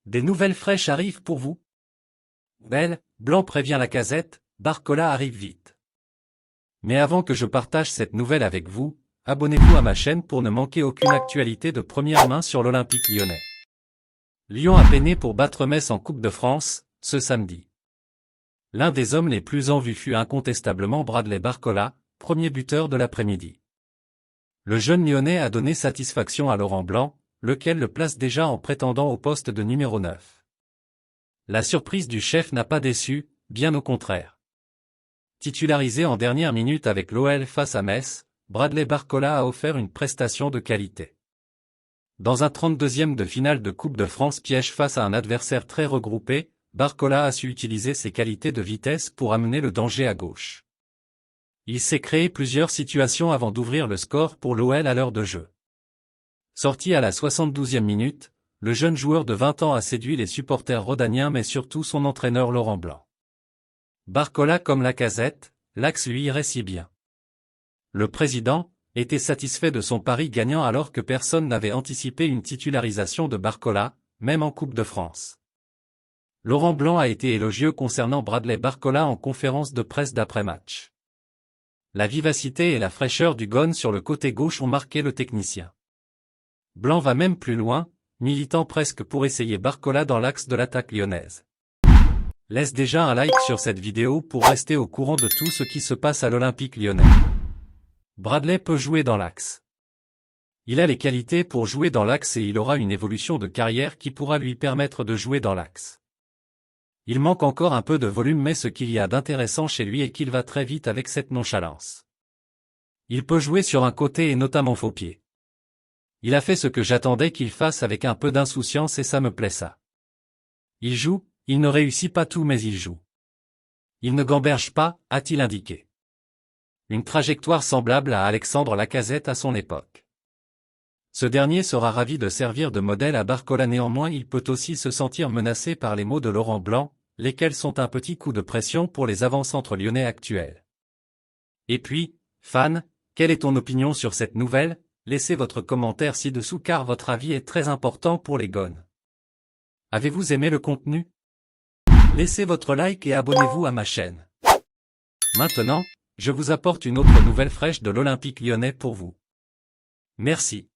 Des nouvelles fraîches arrivent pour vous. Belle, Blanc prévient Lacazette, Barcola arrive vite. Mais avant que je partage cette nouvelle avec vous, abonnez-vous à ma chaîne pour ne manquer aucune actualité de première main sur l'Olympique lyonnais. Lyon a peiné pour battre Metz en Coupe de France, ce samedi. L'un des hommes les plus en vue fut incontestablement Bradley Barcola, premier buteur de l'après-midi. Le jeune Lyonnais a donné satisfaction à Laurent Blanc, lequel le place déjà en prétendant au poste de numéro 9. La surprise du chef n'a pas déçu, bien au contraire. Titularisé en dernière minute avec l'OL face à Metz, Bradley Barcola a offert une prestation de qualité. Dans un 32e de finale de Coupe de France piège face à un adversaire très regroupé, Barcola a su utiliser ses qualités de vitesse pour amener le danger à gauche. Il s'est créé plusieurs situations avant d'ouvrir le score pour l'OL à l'heure de jeu. Sorti à la 72e minute, le jeune joueur de 20 ans a séduit les supporters rhodaniens mais surtout son entraîneur Laurent Blanc. Barcola comme Lacazette, l'axe lui irait si bien. Le président était satisfait de son pari gagnant alors que personne n'avait anticipé une titularisation de Barcola, même en Coupe de France. Laurent Blanc a été élogieux concernant Bradley Barcola en conférence de presse d'après-match. La vivacité et la fraîcheur du gone sur le côté gauche ont marqué le technicien. Blanc va même plus loin, militant presque pour essayer Barcola dans l'axe de l'attaque lyonnaise. Laisse déjà un like sur cette vidéo pour rester au courant de tout ce qui se passe à l'Olympique lyonnais. Bradley peut jouer dans l'axe. Il a les qualités pour jouer dans l'axe et il aura une évolution de carrière qui pourra lui permettre de jouer dans l'axe. Il manque encore un peu de volume mais ce qu'il y a d'intéressant chez lui est qu'il va très vite avec cette nonchalance. Il peut jouer sur un côté et notamment faux pied. Il a fait ce que j'attendais qu'il fasse avec un peu d'insouciance et ça me plaît ça. Il joue, il ne réussit pas tout mais il joue. Il ne gamberge pas, a-t-il indiqué. Une trajectoire semblable à Alexandre Lacazette à son époque. Ce dernier sera ravi de servir de modèle à Barcola néanmoins il peut aussi se sentir menacé par les mots de Laurent Blanc, lesquels sont un petit coup de pression pour les avant-centres lyonnais actuels. Et puis, fan, quelle est ton opinion sur cette nouvelle? Laissez votre commentaire ci-dessous car votre avis est très important pour les gones. Avez-vous aimé le contenu? Laissez votre like et abonnez-vous à ma chaîne. Maintenant, je vous apporte une autre nouvelle fraîche de l'Olympique lyonnais pour vous. Merci.